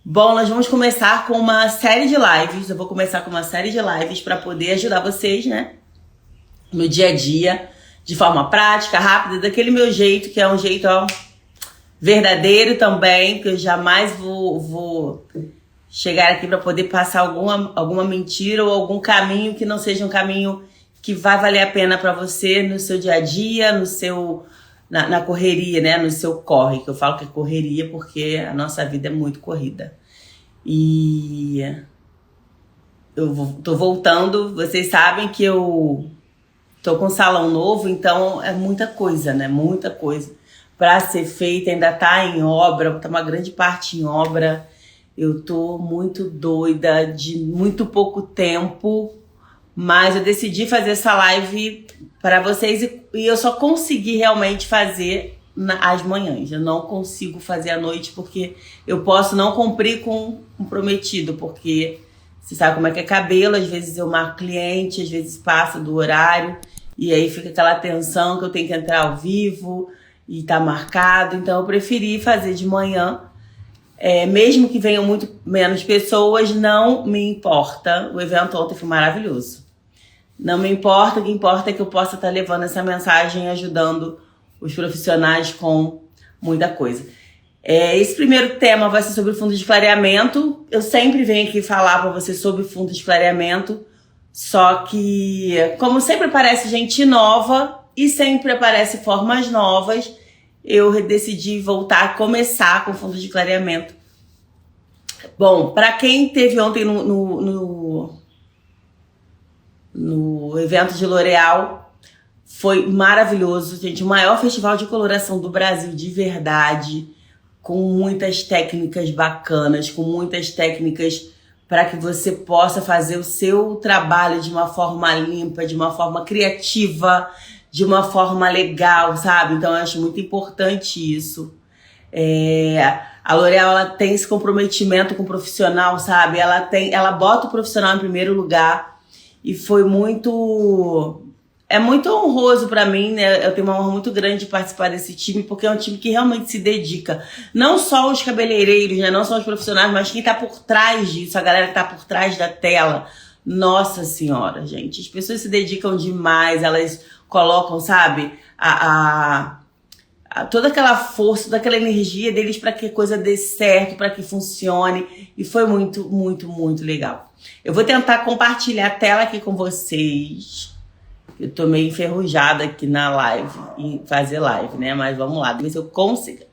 Bom, nós vamos começar com uma série de lives. Eu vou começar com uma série de lives para poder ajudar vocês, né? No dia a dia, de forma prática, rápida, daquele meu jeito, que é um jeito, verdadeiro também, que eu jamais vou chegar aqui para poder passar alguma mentira ou algum caminho que não seja um caminho que vai valer a pena para você no seu dia a dia, na correria, né? No seu corre, que eu falo que é correria porque a nossa vida é muito corrida. E tô voltando, vocês sabem que eu tô com um salão novo, então é muita coisa, né? Muita coisa para ser feita, ainda tá em obra, tá uma grande parte em obra. Eu tô muito doida, de muito pouco tempo, mas eu decidi fazer essa live para vocês e eu só consegui realmente fazer às manhãs. Eu não consigo fazer à noite porque eu posso não cumprir com o prometido, porque você sabe como é que é cabelo, às vezes eu marco cliente, às vezes passa do horário e aí fica aquela tensão que eu tenho que entrar ao vivo e tá marcado, então eu preferi fazer de manhã. Mesmo que venham muito menos pessoas, não me importa. O evento ontem foi maravilhoso. Não me importa, o que importa é que eu possa estar levando essa mensagem e ajudando os profissionais com muita coisa. Esse primeiro tema vai ser sobre fundo de clareamento. Eu sempre venho aqui falar para você sobre fundo de clareamento, só que, como sempre aparece gente nova e sempre aparece formas novas, eu decidi voltar a começar com fundo de clareamento. Bom, para quem teve ontem no evento de L'Oréal, foi maravilhoso, gente. O maior festival de coloração do Brasil, de verdade, com muitas técnicas bacanas, com muitas técnicas para que você possa fazer o seu trabalho de uma forma limpa, de uma forma criativa, de uma forma legal, sabe? Então eu acho muito importante isso. A L'Oréal, ela tem esse comprometimento com o profissional, sabe? Ela bota o profissional em primeiro lugar e foi muito... É muito honroso pra mim, né? Eu tenho uma honra muito grande de participar desse time, porque é um time que realmente se dedica. Não só os cabeleireiros, né? Não só os profissionais, mas quem tá por trás disso, a galera que tá por trás da tela. Nossa Senhora, gente. As pessoas se dedicam demais, elas colocam, sabe, toda aquela força, toda aquela energia deles para que a coisa dê certo, para que funcione. E foi muito, muito, muito legal. Eu vou tentar compartilhar a tela aqui com vocês. Eu tô meio enferrujada aqui na live, em fazer live, né? Mas vamos lá, ver se eu consigo.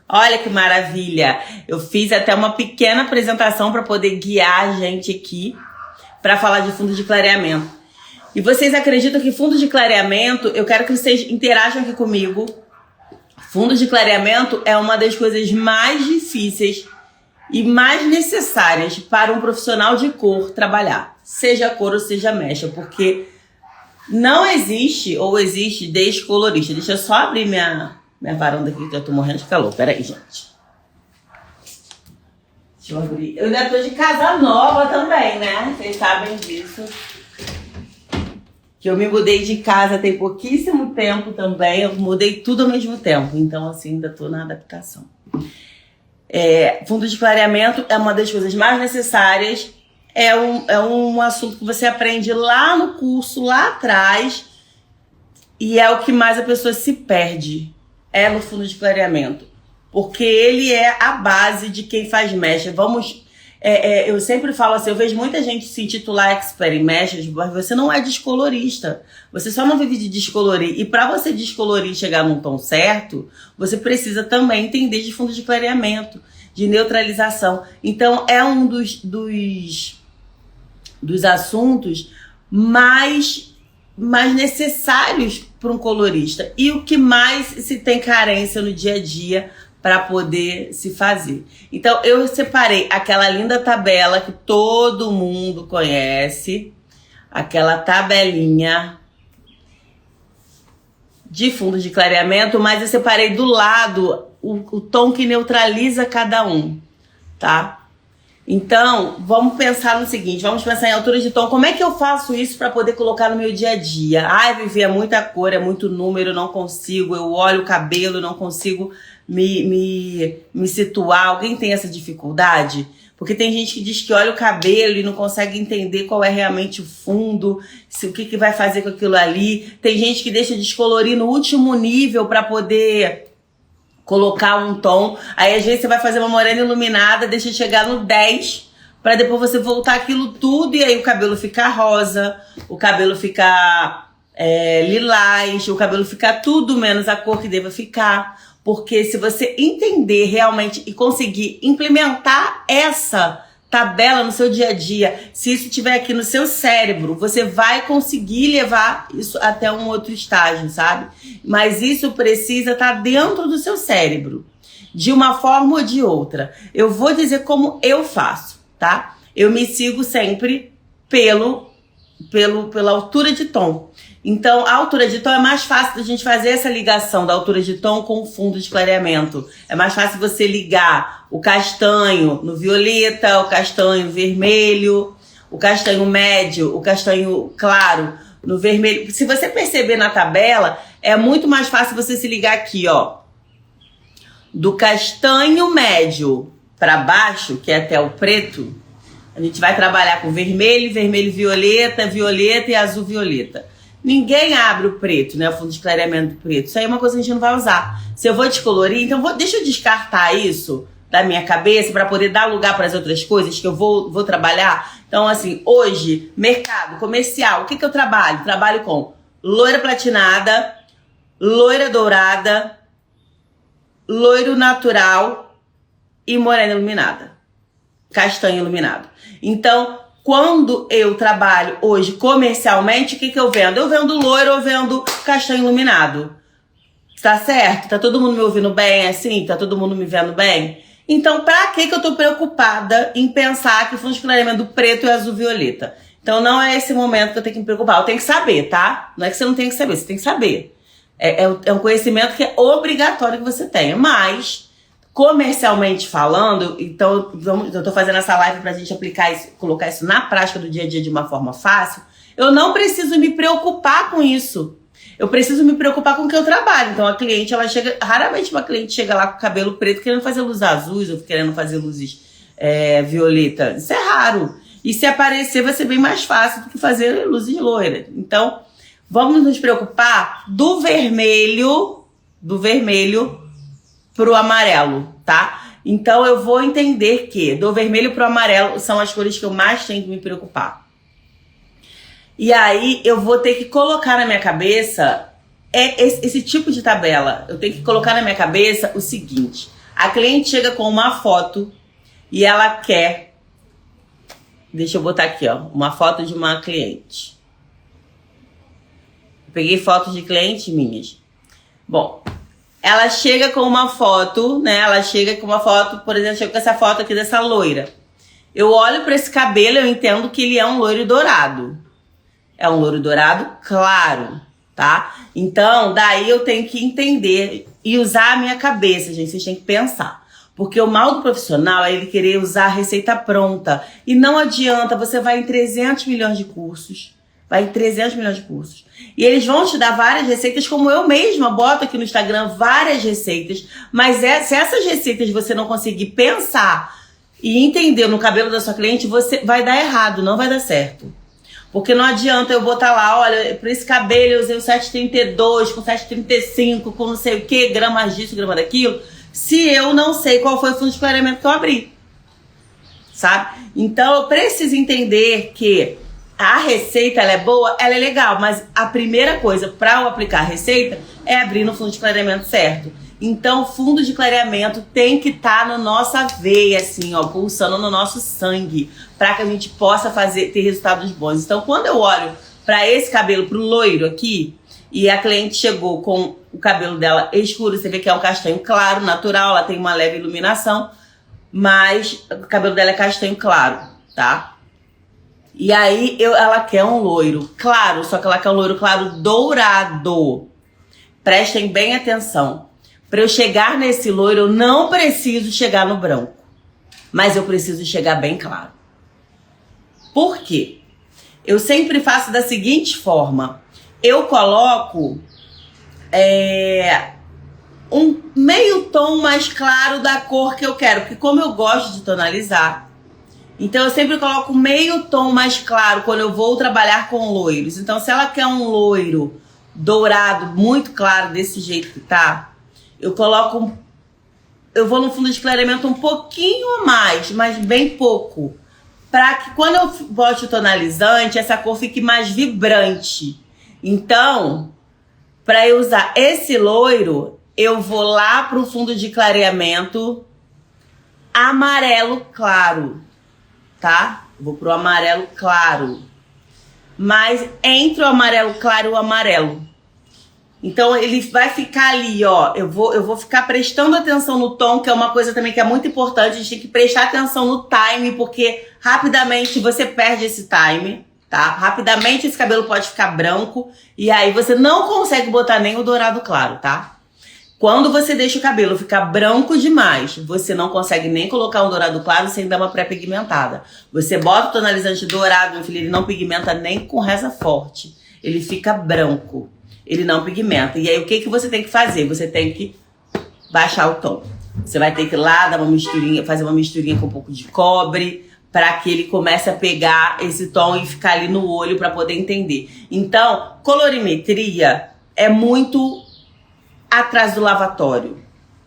Olha que maravilha! Eu fiz até uma pequena apresentação para poder guiar a gente aqui para falar de fundo de clareamento. E vocês acreditam que fundo de clareamento, eu quero que vocês interajam aqui comigo. Fundo de clareamento é uma das coisas mais difíceis e mais necessárias para um profissional de cor trabalhar. Seja cor ou seja mecha, porque não existe ou existe descolorista. Deixa eu só abrir minha varanda aqui que eu tô morrendo de calor. Pera aí, gente. Deixa eu abrir. Eu ainda tô de casa nova também, né? Vocês sabem disso. Que eu me mudei de casa tem pouquíssimo tempo também. Eu mudei tudo ao mesmo tempo. Então, assim, ainda tô na adaptação. Fundo de clareamento é uma das coisas mais necessárias. É um assunto que você aprende lá no curso, lá atrás. E é o que mais a pessoa se perde. É no fundo de clareamento. Porque ele é a base de quem faz mecha. Eu sempre falo assim, eu vejo muita gente se intitular expert em mechas, mas você não é descolorista. Você só não vive de descolorir. E para você descolorir e chegar num tom certo, você precisa também entender de fundo de clareamento, de neutralização. Então é um dos assuntos mais necessários para um colorista. E o que mais se tem carência no dia a dia para poder se fazer. Então eu separei aquela linda tabela que todo mundo conhece, aquela tabelinha de fundo de clareamento, mas eu separei do lado o tom que neutraliza cada um, tá? Então, vamos pensar no seguinte, vamos pensar em altura de tom. Como é que eu faço isso para poder colocar no meu dia a dia? Vivi, é muita cor, é muito número, não consigo. Eu olho o cabelo, não consigo me situar. Alguém tem essa dificuldade? Porque tem gente que diz que olha o cabelo e não consegue entender qual é realmente o fundo, o que vai fazer com aquilo ali. Tem gente que deixa descolorir no último nível para poder colocar um tom. Aí às vezes você vai fazer uma morena iluminada, deixa chegar no 10, para depois você voltar aquilo tudo e aí o cabelo fica rosa, o cabelo fica lilás, o cabelo fica tudo menos a cor que deva ficar. Porque se você entender realmente e conseguir implementar essa tabela no seu dia a dia, se isso estiver aqui no seu cérebro, você vai conseguir levar isso até um outro estágio, sabe? Mas isso precisa estar dentro do seu cérebro, de uma forma ou de outra. Eu vou dizer como eu faço, tá? Eu me sigo sempre pela altura de tom. Então, a altura de tom é mais fácil da gente fazer essa ligação da altura de tom com o fundo de clareamento. É mais fácil você ligar o castanho no violeta, o castanho vermelho, o castanho médio, o castanho claro no vermelho. Se você perceber na tabela, é muito mais fácil você se ligar aqui, ó. Do castanho médio para baixo, que é até o preto, a gente vai trabalhar com vermelho, vermelho violeta, violeta e azul violeta. Ninguém abre o preto, né? O fundo de clareamento do preto. Isso aí é uma coisa que a gente não vai usar. Se eu vou descolorir, então deixa eu descartar isso da minha cabeça para poder dar lugar para as outras coisas que eu vou trabalhar. Então, assim, hoje, mercado, comercial, o que eu trabalho? Trabalho com loira platinada, loira dourada, loiro natural e morena iluminada. Castanho iluminado. Então, quando eu trabalho hoje comercialmente, o que eu vendo? Eu vendo loiro, eu vendo castanho iluminado. Tá certo? Tá todo mundo me ouvindo bem assim? Tá todo mundo me vendo bem? Então, pra que eu tô preocupada em pensar que o fundo de clareamento do preto é azul violeta? Então, não é esse momento que eu tenho que me preocupar. Eu tenho que saber, tá? Não é que você não tem que saber, você tem que saber. É um conhecimento que é obrigatório que você tenha. Mas, comercialmente falando, então eu tô fazendo essa live pra gente aplicar isso, colocar isso na prática do dia a dia de uma forma fácil. Eu não preciso me preocupar com isso. Eu preciso me preocupar com o que eu trabalho. Então a cliente, ela chega, raramente uma cliente chega lá com o cabelo preto querendo fazer luzes azuis ou querendo fazer luzes violeta. Isso é raro. E se aparecer vai ser bem mais fácil do que fazer luzes loiras. Então, vamos nos preocupar do vermelho pro amarelo, tá? Então eu vou entender que do vermelho pro amarelo são as cores que eu mais tenho que me preocupar. E aí eu vou ter que colocar na minha cabeça esse tipo de tabela. Eu tenho que colocar na minha cabeça o seguinte: a cliente chega com uma foto e ela quer, deixa eu botar aqui, ó, uma foto de uma cliente. Eu peguei fotos de clientes minhas. Bom, ela chega com uma foto, né? Ela chega com uma foto, por exemplo, chega com essa foto aqui dessa loira. Eu olho para esse cabelo, eu entendo que ele é um loiro dourado. É um loiro dourado claro, tá? Então, daí eu tenho que entender e usar a minha cabeça, gente. Vocês têm que pensar. Porque o mal do profissional é ele querer usar a receita pronta. E não adianta, você vai em 300 milhões de cursos. Vai em 300 milhões de cursos. E eles vão te dar várias receitas, como eu mesma boto aqui no Instagram várias receitas. Mas se essas receitas você não conseguir pensar e entender no cabelo da sua cliente, você vai dar errado, não vai dar certo. Porque não adianta eu botar lá, olha, para esse cabelo eu usei o 732, com 735, com não sei o que, gramas disso, grama daquilo, se eu não sei qual foi o fundo de clareamento que eu abri. Sabe? Então eu preciso entender que a receita, ela é boa, ela é legal, mas a primeira coisa para eu aplicar a receita é abrir no fundo de clareamento certo. Então, fundo de clareamento tem que estar na nossa veia, assim, ó, pulsando no nosso sangue, para que a gente possa ter resultados bons. Então, quando eu olho para esse cabelo, pro loiro aqui, e a cliente chegou com o cabelo dela escuro, você vê que é um castanho claro, natural, ela tem uma leve iluminação, mas o cabelo dela é castanho claro, tá? E aí, ela quer um loiro claro, só que ela quer um loiro claro dourado. Prestem bem atenção. Para eu chegar nesse loiro, eu não preciso chegar no branco. Mas eu preciso chegar bem claro. Por quê? Eu sempre faço da seguinte forma. Eu coloco um meio tom mais claro da cor que eu quero. Porque como eu gosto de tonalizar, então eu sempre coloco meio tom mais claro quando eu vou trabalhar com loiros. Então se ela quer um loiro dourado muito claro desse jeito que tá, eu vou no fundo de clareamento um pouquinho a mais, mas bem pouco. Pra que quando eu bote o tonalizante, essa cor fique mais vibrante. Então, para eu usar esse loiro, eu vou lá pro fundo de clareamento amarelo claro, tá? Vou pro amarelo claro. Mas entre o amarelo claro e o amarelo. Então ele vai ficar ali, ó. Eu vou ficar prestando atenção no tom, que é uma coisa também que é muito importante. A gente tem que prestar atenção no time, porque rapidamente você perde esse time, tá? Rapidamente esse cabelo pode ficar branco e aí você não consegue botar nem o dourado claro, tá? Quando você deixa o cabelo ficar branco demais, você não consegue nem colocar um dourado claro sem dar uma pré-pigmentada. Você bota o tonalizante dourado, meu filho, ele não pigmenta nem com reza forte. Ele fica branco. Ele não pigmenta. E aí o que você tem que fazer? Você tem que baixar o tom. Você vai ter que ir lá dar uma misturinha, fazer uma misturinha com um pouco de cobre, para que ele comece a pegar esse tom e ficar ali no olho para poder entender. Então, colorimetria é muito atrás do lavatório,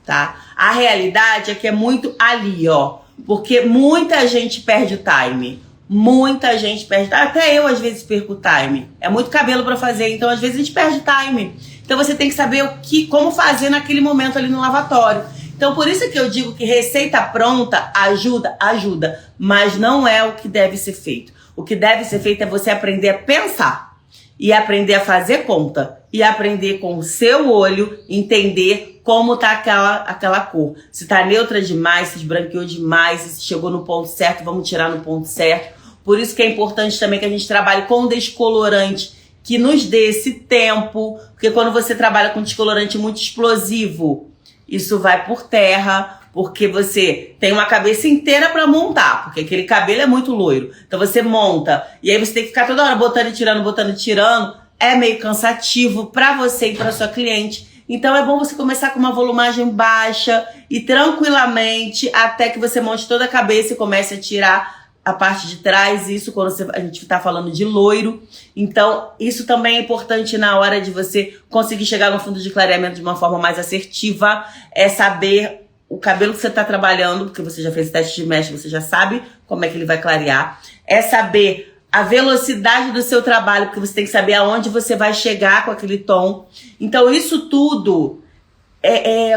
tá? A realidade é que é muito ali, ó. Porque muita gente perde o time. Muita gente perde. Até eu, às vezes, perco o time. É muito cabelo pra fazer, então, às vezes, a gente perde o time. Então, você tem que saber como fazer naquele momento ali no lavatório. Então, por isso que eu digo que receita pronta ajuda. Mas não é o que deve ser feito. O que deve ser feito é você aprender a pensar. E aprender a fazer conta. E aprender com o seu olho, entender como tá aquela cor. Se tá neutra demais, se esbranqueou demais, se chegou no ponto certo, vamos tirar no ponto certo. Por isso que é importante também que a gente trabalhe com descolorante, que nos dê esse tempo. Porque quando você trabalha com descolorante muito explosivo, isso vai por terra. Porque você tem uma cabeça inteira pra montar, porque aquele cabelo é muito loiro. Então você monta, e aí você tem que ficar toda hora botando e tirando. É meio cansativo pra você e pra sua cliente. Então é bom você começar com uma volumagem baixa e tranquilamente até que você monte toda a cabeça e comece a tirar a parte de trás. Isso quando a gente tá falando de loiro. Então isso também é importante na hora de você conseguir chegar no fundo de clareamento de uma forma mais assertiva. É saber o cabelo que você tá trabalhando, porque você já fez teste de mecha, você já sabe como é que ele vai clarear. É saber a velocidade do seu trabalho, porque você tem que saber aonde você vai chegar com aquele tom. Então isso tudo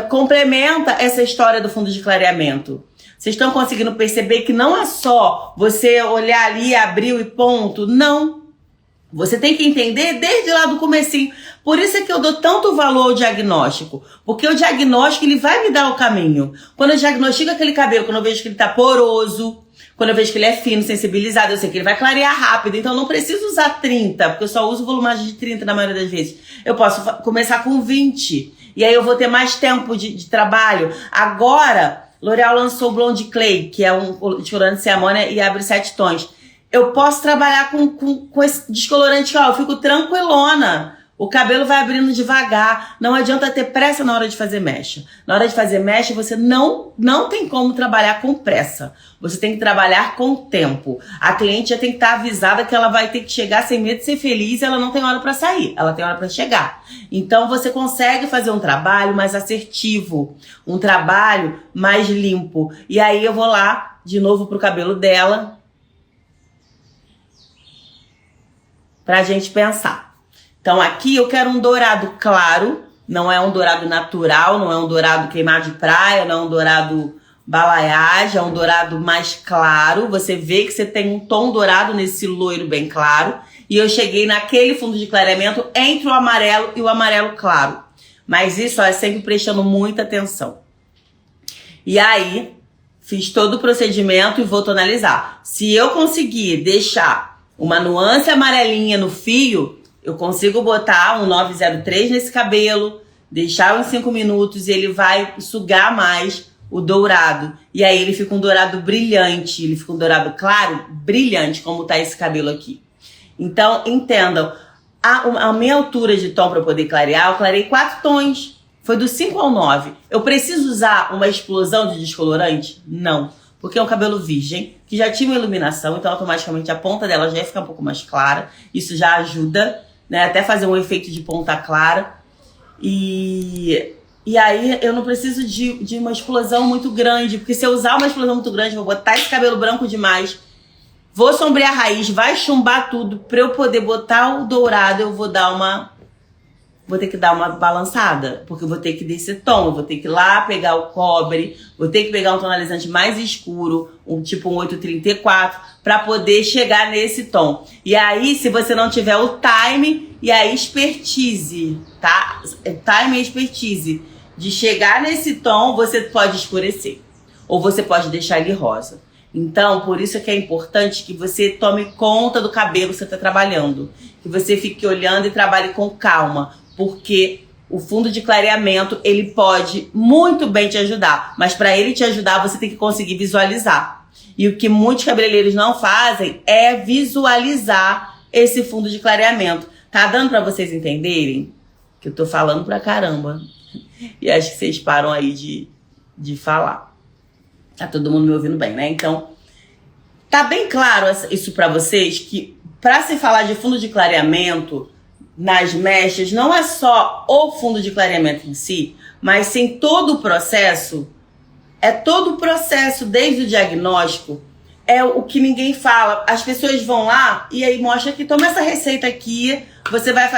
complementa essa história do fundo de clareamento. Vocês estão conseguindo perceber que não é só você olhar ali, abriu e ponto. Não. Você tem que entender desde lá do comecinho. Por isso é que eu dou tanto valor ao diagnóstico. Porque o diagnóstico, ele vai me dar o caminho. Quando eu diagnostico aquele cabelo, quando eu vejo que ele tá poroso, quando eu vejo que ele é fino, sensibilizado, eu sei que ele vai clarear rápido. Então eu não preciso usar 30, porque eu só uso volumagem de 30 na maioria das vezes. Eu posso começar com 20. E aí eu vou ter mais tempo de trabalho. Agora, L'Oréal lançou o Blonde Clay, que é um descolorante sem amônia e abre 7 tons. Eu posso trabalhar com esse descolorante, ó, eu fico tranquilona. O cabelo vai abrindo devagar. Não adianta ter pressa na hora de fazer mecha. Na hora de fazer mecha, você não tem como trabalhar com pressa. Você tem que trabalhar com tempo. A cliente já tem que estar avisada que ela vai ter que chegar sem medo de ser feliz e ela não tem hora para sair. Ela tem hora para chegar. Então, você consegue fazer um trabalho mais assertivo. Um trabalho mais limpo. E aí, eu vou lá, de novo, pro cabelo dela. Pra gente pensar. Então aqui eu quero um dourado claro, não é um dourado natural, não é um dourado queimado de praia, não é um dourado balaiagem, é um dourado mais claro. Você vê que você tem um tom dourado nesse loiro bem claro. E eu cheguei naquele fundo de clareamento entre o amarelo e o amarelo claro. Mas isso ó, é sempre prestando muita atenção. E aí, fiz todo o procedimento e vou tonalizar. Se eu conseguir deixar uma nuance amarelinha no fio, eu consigo botar um 903 nesse cabelo, deixar uns 5 minutos e ele vai sugar mais o dourado. E aí ele fica um dourado brilhante, ele fica um dourado claro, brilhante, como tá esse cabelo aqui. Então, entendam, a minha altura de tom para poder clarear, eu clarei 4 tons. Foi do 5 ao 9. Eu preciso usar uma explosão de descolorante? Não. Porque é um cabelo virgem, que já tinha uma iluminação, então automaticamente a ponta dela já ia ficar um pouco mais clara. Isso já ajuda, né? Até fazer um efeito de ponta clara. E aí eu não preciso de uma explosão muito grande, porque se eu usar uma explosão muito grande, eu vou botar esse cabelo branco demais, vou sombrear a raiz, vai chumbar tudo. Pra eu poder botar o dourado, eu vou ter que dar uma balançada, porque eu vou ter que descer tom, eu vou ter que ir lá pegar o cobre, vou ter que pegar um tonalizante mais escuro, tipo um 834, para poder chegar nesse tom. E aí, se você não tiver o time e a expertise, tá? Time e expertise de chegar nesse tom, você pode escurecer, ou você pode deixar ele rosa. Então, por isso é que é importante que você tome conta do cabelo que você está trabalhando, que você fique olhando e trabalhe com calma, porque o fundo de clareamento, ele pode muito bem te ajudar, mas para ele te ajudar, você tem que conseguir visualizar. E o que muitos cabeleireiros não fazem é visualizar esse fundo de clareamento. Tá dando para vocês entenderem? Que eu tô falando pra caramba. E acho que vocês param aí de falar. Tá todo mundo me ouvindo bem, né? Então, tá bem claro isso pra vocês, que pra se falar de fundo de clareamento nas mechas, não é só o fundo de clareamento em si, mas sim todo o processo. É todo o processo, desde o diagnóstico, é o que ninguém fala. As pessoas vão lá e aí mostra que toma essa receita aqui, você vai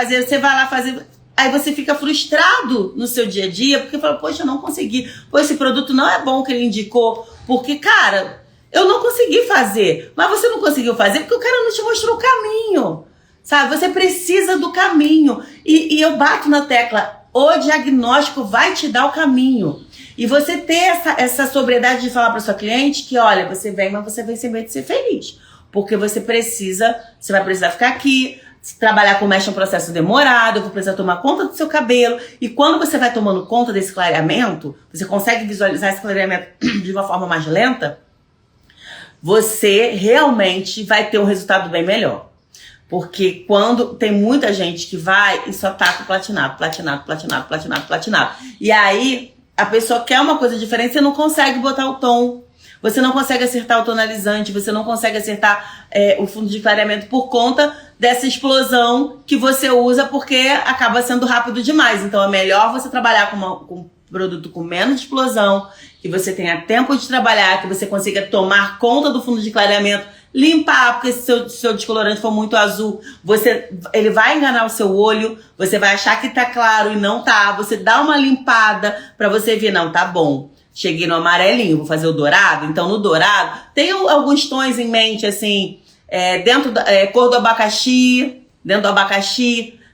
lá fazer, aí você fica frustrado no seu dia a dia, porque fala, poxa, eu não consegui, pô, esse produto não é bom que ele indicou, porque, cara, eu não consegui fazer. Mas você não conseguiu fazer porque o cara não te mostrou o caminho, sabe? Você precisa do caminho. E eu bato na tecla, o diagnóstico vai te dar o caminho. E você ter essa sobriedade de falar para sua cliente que, olha, você vem, mas você vem sem medo de ser feliz. Porque você vai precisar ficar aqui, trabalhar com mecha é um processo demorado, eu vou precisar tomar conta do seu cabelo. E quando você vai tomando conta desse clareamento, você consegue visualizar esse clareamento de uma forma mais lenta, você realmente vai ter um resultado bem melhor. Porque quando tem muita gente que vai e só tá com platinado. E aí a pessoa quer uma coisa diferente, você não consegue botar o tom, você não consegue acertar o tonalizante, você não consegue acertar o fundo de clareamento por conta dessa explosão que você usa, porque acaba sendo rápido demais. Então é melhor você trabalhar com um produto com menos explosão, que você tenha tempo de trabalhar, que você consiga tomar conta do fundo de clareamento, limpar, porque se o seu descolorante for muito azul, ele vai enganar o seu olho, você vai achar que tá claro e não tá, você dá uma limpada pra você ver, não, tá bom, cheguei no amarelinho, vou fazer o dourado, então no dourado, tem alguns tons em mente, assim, cor do abacaxi,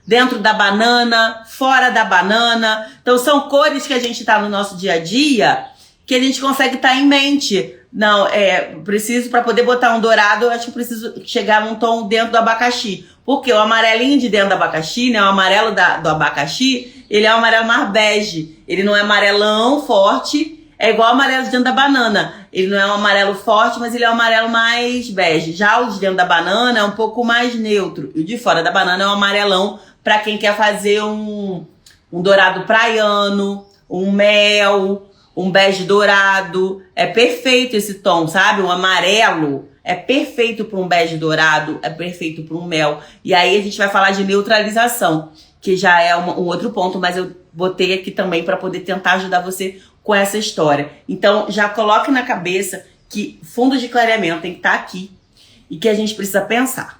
dentro da banana, fora da banana, então são cores que a gente tá no nosso dia a dia, que a gente consegue estar em mente. Não, preciso, para poder botar um dourado, eu acho que preciso chegar num tom dentro do abacaxi. Porque o amarelinho de dentro do abacaxi, né, o amarelo do abacaxi, ele é um amarelo mais bege. Ele não é amarelão forte, é igual o amarelo de dentro da banana. Ele não é um amarelo forte, mas ele é um amarelo mais bege. Já o de dentro da banana é um pouco mais neutro. E o de fora da banana é um amarelão para quem quer fazer um dourado praiano, um mel, um bege dourado. É perfeito esse tom, sabe? O amarelo é perfeito para um bege dourado, é perfeito para um mel. E aí a gente vai falar de neutralização, que já é um outro ponto, mas eu botei aqui também para poder tentar ajudar você com essa história. Então já coloque na cabeça que fundo de clareamento tem que estar aqui e que a gente precisa pensar.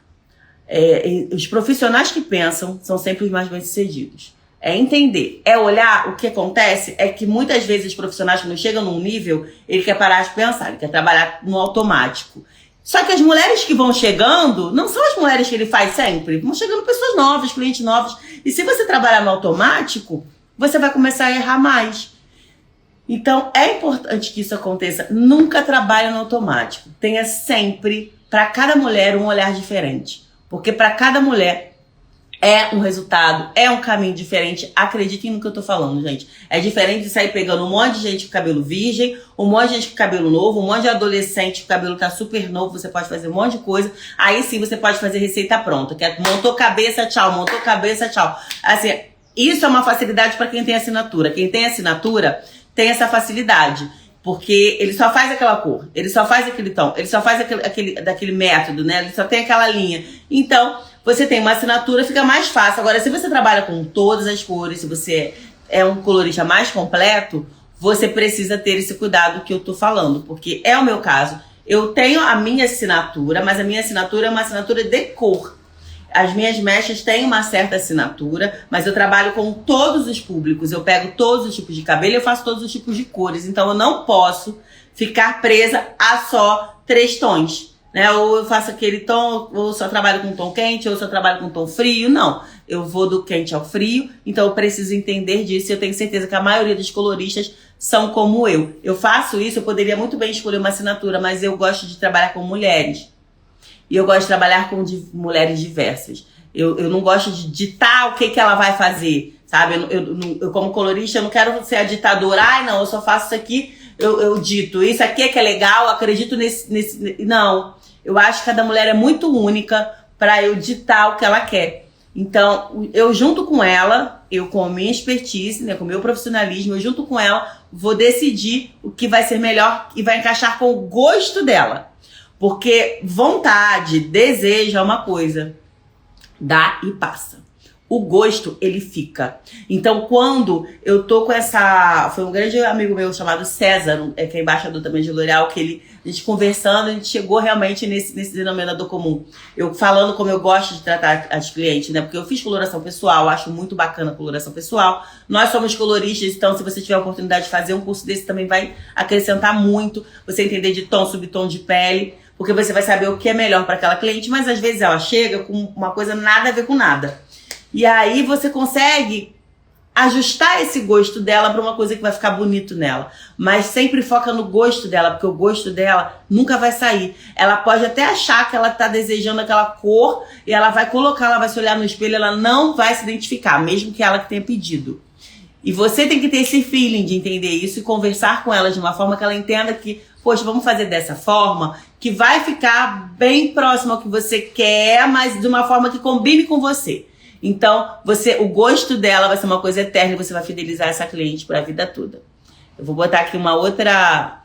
Os profissionais que pensam são sempre os mais bem-sucedidos. É entender, é olhar. O que acontece é que muitas vezes os profissionais, quando chegam num nível, ele quer parar de pensar, ele quer trabalhar no automático. Só que as mulheres que vão chegando, não são as mulheres que ele faz sempre, vão chegando pessoas novas, clientes novos. E se você trabalhar no automático, você vai começar a errar mais. Então é importante que isso aconteça. Nunca trabalhe no automático. Tenha sempre, para cada mulher, um olhar diferente. Porque para cada mulher é um resultado, é um caminho diferente. Acreditem no que eu tô falando, gente. É diferente de sair pegando um monte de gente com cabelo virgem, um monte de gente com cabelo novo, um monte de adolescente com cabelo tá super novo, você pode fazer um monte de coisa. Aí sim você pode fazer receita pronta, que é montou cabeça, tchau, montou cabeça, tchau. Assim, Isso é uma facilidade para quem tem assinatura. Quem tem assinatura tem essa facilidade. Porque ele só faz aquela cor, ele só faz aquele tom, ele só faz daquele método, né? Ele só tem aquela linha. Então, você tem uma assinatura, fica mais fácil. Agora, se você trabalha com todas as cores, se você é um colorista mais completo, você precisa ter esse cuidado que eu tô falando. Porque é o meu caso. Eu tenho a minha assinatura, mas a minha assinatura é uma assinatura de cor. As minhas mechas têm uma certa assinatura, mas eu trabalho com todos os públicos. Eu pego todos os tipos de cabelo e eu faço todos os tipos de cores. Então eu não posso ficar presa a só 3 tons, né? Ou eu faço aquele tom, ou só trabalho com tom quente, ou só trabalho com tom frio. Não, eu vou do quente ao frio. Então eu preciso entender disso e eu tenho certeza que a maioria dos coloristas são como eu. Eu faço isso, eu poderia muito bem escolher uma assinatura, mas eu gosto de trabalhar com mulheres. E eu gosto de trabalhar com mulheres diversas. Eu não gosto de ditar o que ela vai fazer, sabe? Eu como colorista, eu não quero ser a ditadora. Ai, não, eu só faço isso aqui, eu dito. Isso aqui é que é legal, eu acredito nesse... Não, eu acho que cada mulher é muito única para eu ditar o que ela quer. Então, eu junto com ela, eu com a minha expertise, né, com o meu profissionalismo, eu junto com ela vou decidir o que vai ser melhor e vai encaixar com o gosto dela. Porque vontade, desejo é uma coisa, dá e passa. O gosto, ele fica. Então, quando eu tô com essa... Foi um grande amigo meu chamado César, que é embaixador também de L'Oréal, que a gente conversando, a gente chegou realmente nesse denominador comum. Eu falando como eu gosto de tratar as clientes, né? Porque eu fiz coloração pessoal, acho muito bacana a coloração pessoal. Nós somos coloristas, então se você tiver a oportunidade de fazer um curso desse, também vai acrescentar muito. Você entender de tom, subtom de pele, porque você vai saber o que é melhor para aquela cliente, mas às vezes ela chega com uma coisa nada a ver com nada. E aí você consegue ajustar esse gosto dela para uma coisa que vai ficar bonito nela. Mas sempre foca no gosto dela, porque o gosto dela nunca vai sair. Ela pode até achar que ela tá desejando aquela cor e ela vai colocar, ela vai se olhar no espelho, ela não vai se identificar, mesmo que ela que tenha pedido. E você tem que ter esse feeling de entender isso e conversar com ela de uma forma que ela entenda que, poxa, vamos fazer dessa forma, que vai ficar bem próximo ao que você quer, mas de uma forma que combine com você. Então, o gosto dela vai ser uma coisa eterna e você vai fidelizar essa cliente para a vida toda. Eu vou botar aqui uma outra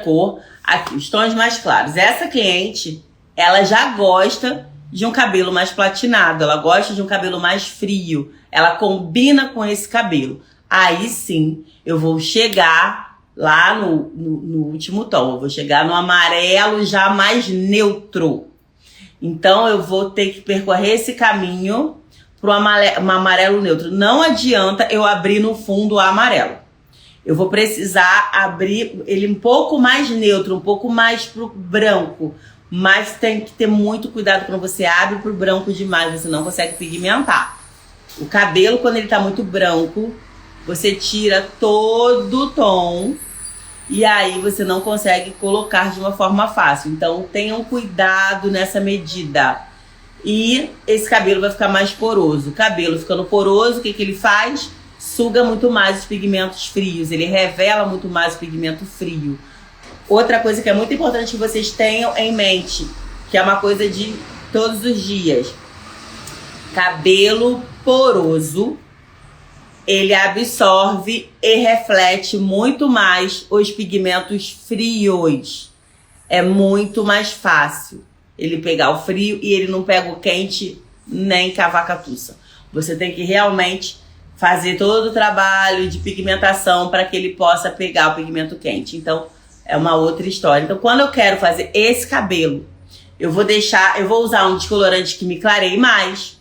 cor. Aqui, os tons mais claros. Essa cliente, ela já gosta de um cabelo mais platinado. Ela gosta de um cabelo mais frio. Ela combina com esse cabelo. Aí sim, eu vou chegar lá no último tom. Eu vou chegar no amarelo já mais neutro. Então, eu vou ter que percorrer esse caminho para um amarelo neutro. Não adianta eu abrir no fundo o amarelo. Eu vou precisar abrir ele um pouco mais neutro, um pouco mais pro branco. Mas tem que ter muito cuidado quando você abre pro branco demais, você não consegue pigmentar. O cabelo, quando ele tá muito branco, você tira todo o tom. E aí você não consegue colocar de uma forma fácil. Então tenham cuidado nessa medida. E esse cabelo vai ficar mais poroso. O cabelo ficando poroso, o que ele faz? Suga muito mais os pigmentos frios. Ele revela muito mais o pigmento frio. Outra coisa que é muito importante que vocês tenham em mente, que é uma coisa de todos os dias. Cabelo poroso, ele absorve e reflete muito mais os pigmentos frios. É muito mais fácil ele pegar o frio e ele não pega o quente nem cavacatuça. Você tem que realmente fazer todo o trabalho de pigmentação para que ele possa pegar o pigmento quente. Então, é uma outra história. Então, quando eu quero fazer esse cabelo, eu vou usar um descolorante que me clareie mais.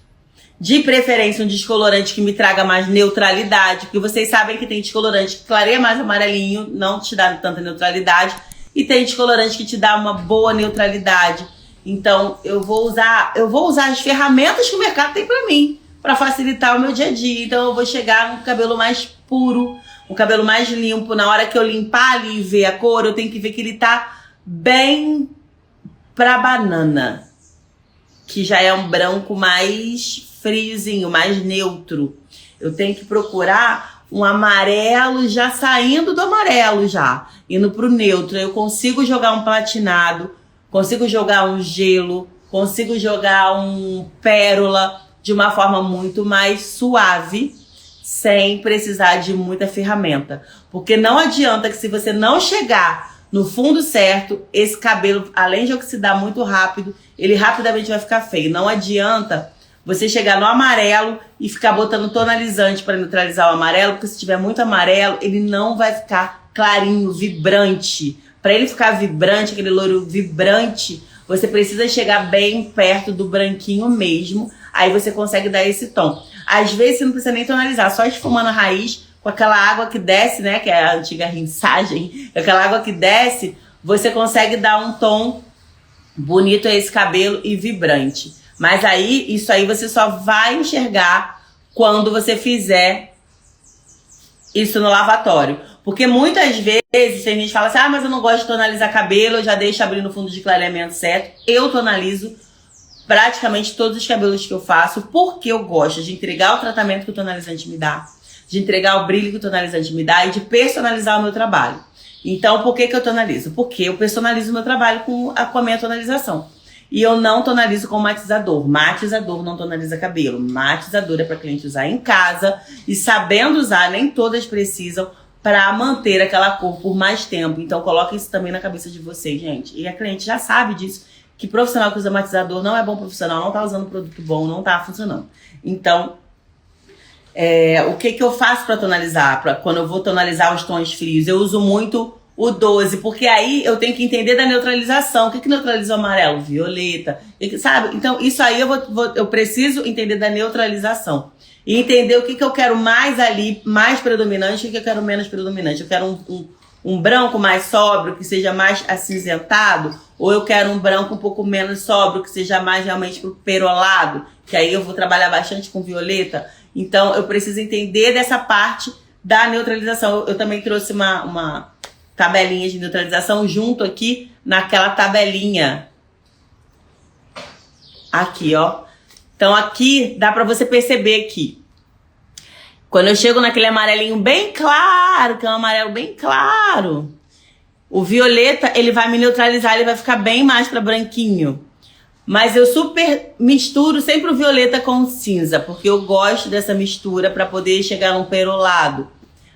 De preferência, um descolorante que me traga mais neutralidade, porque vocês sabem que tem descolorante que clareia mais amarelinho, não te dá tanta neutralidade, e tem descolorante que te dá uma boa neutralidade. Então, eu vou usar as ferramentas que o mercado tem pra mim, pra facilitar o meu dia a dia. Então, eu vou chegar com o cabelo mais puro, um cabelo mais limpo. Na hora que eu limpar ali e ver a cor, eu tenho que ver que ele tá bem pra banana, que já é um branco mais friozinho, mais neutro. Eu tenho que procurar um amarelo já saindo do amarelo já, indo pro neutro. Eu consigo jogar um platinado, consigo jogar um gelo, consigo jogar um pérola, de uma forma muito mais suave, sem precisar de muita ferramenta. Porque não adianta que se você não chegar no fundo certo, esse cabelo, além de oxidar muito rápido, ele rapidamente vai ficar feio. Não adianta você chegar no amarelo e ficar botando tonalizante para neutralizar o amarelo, porque se tiver muito amarelo, ele não vai ficar clarinho, vibrante. Para ele ficar vibrante, aquele loiro vibrante, você precisa chegar bem perto do branquinho mesmo, aí você consegue dar esse tom. Às vezes você não precisa nem tonalizar, só esfumando a raiz, com aquela água que desce, né, que é a antiga rinçagem, aquela água que desce, você consegue dar um tom bonito a esse cabelo e vibrante. Mas aí, isso aí você só vai enxergar quando você fizer isso no lavatório. Porque muitas vezes tem gente que fala assim, mas eu não gosto de tonalizar cabelo, eu já deixo abrir no fundo de clareamento certo. Eu tonalizo praticamente todos os cabelos que eu faço, porque eu gosto de entregar o tratamento que o tonalizante me dá, de entregar o brilho que o tonalizante me dá e de personalizar o meu trabalho. Então, por que eu tonalizo? Porque eu personalizo o meu trabalho com a minha tonalização. E eu não tonalizo com matizador. Matizador não tonaliza cabelo. Matizador é para cliente usar em casa e sabendo usar, nem todas precisam, para manter aquela cor por mais tempo. Então, coloca isso também na cabeça de vocês, gente. E a cliente já sabe disso, que profissional que usa matizador não é bom profissional, não tá usando produto bom, não tá funcionando. Então, o que eu faço para tonalizar? Quando eu vou tonalizar os tons frios, eu uso muito o 12, porque aí eu tenho que entender da neutralização. O que neutraliza o amarelo? Violeta, sabe? Então, isso aí eu preciso entender da neutralização. E entender o que eu quero mais ali, mais predominante, e o que eu quero menos predominante. Eu quero um branco mais sóbrio, que seja mais acinzentado, ou eu quero um branco um pouco menos sóbrio, que seja mais realmente pro perolado, que aí eu vou trabalhar bastante com violeta. Então, eu preciso entender dessa parte da neutralização. Eu também trouxe uma tabelinha de neutralização junto aqui naquela tabelinha. Aqui, ó. Então, aqui dá pra você perceber que quando eu chego naquele amarelinho bem claro, que é um amarelo bem claro, o violeta, ele vai me neutralizar, ele vai ficar bem mais pra branquinho. Mas eu super misturo sempre o violeta com o cinza, porque eu gosto dessa mistura para poder chegar num perolado.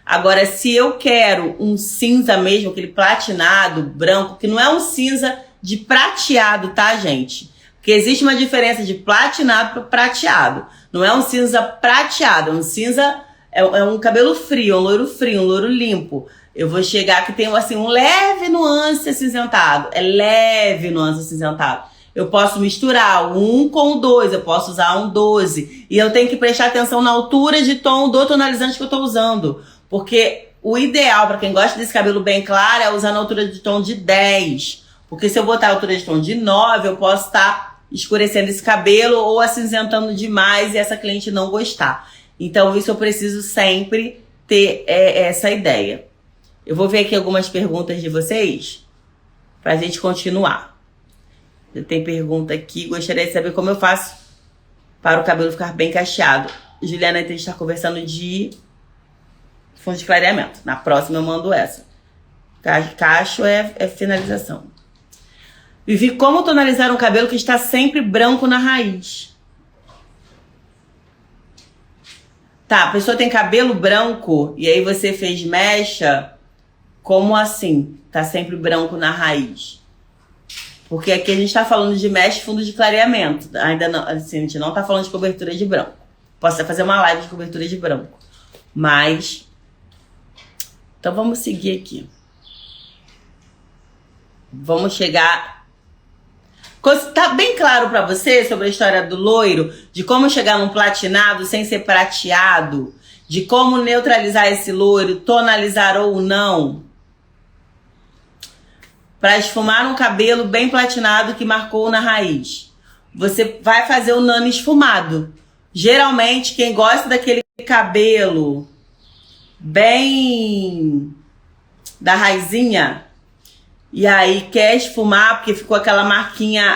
Agora, se eu quero um cinza mesmo, aquele platinado, branco, que não é um cinza de prateado, tá, gente? Porque existe uma diferença de platinado para prateado. Não é um cinza prateado, é um cinza, é um cabelo frio, um loiro limpo. Eu vou chegar que tem assim, um leve nuance acinzentado. É leve nuance acinzentado. Eu posso misturar um com o 2, eu posso usar um 12. E eu tenho que prestar atenção na altura de tom do tonalizante que eu tô usando. Porque o ideal para quem gosta desse cabelo bem claro é usar na altura de tom de 10. Porque se eu botar a altura de tom de 9, eu posso estar escurecendo esse cabelo ou acinzentando demais e essa cliente não gostar. Então isso eu preciso sempre ter essa ideia. Eu vou ver aqui algumas perguntas de vocês pra gente continuar. Tem pergunta aqui, gostaria de saber como eu faço para o cabelo ficar bem cacheado. Juliana, a gente está conversando de fundo de clareamento. Na próxima eu mando essa. Cacho é finalização. Vivi, como tonalizar um cabelo que está sempre branco na raiz? Tá, a pessoa tem cabelo branco e aí você fez mecha. Como assim? Tá sempre branco na raiz? Porque aqui a gente tá falando de mecha e fundo de clareamento. Ainda não, assim, a gente não tá falando de cobertura de branco. Posso até fazer uma live de cobertura de branco. Mas... então vamos seguir aqui. Vamos chegar... tá bem claro pra você sobre a história do loiro? De como chegar num platinado sem ser prateado? De como neutralizar esse loiro, tonalizar ou não? Para esfumar um cabelo bem platinado que marcou na raiz. Você vai fazer o nano esfumado. Geralmente, quem gosta daquele cabelo bem da raizinha, e aí quer esfumar, porque ficou aquela marquinha,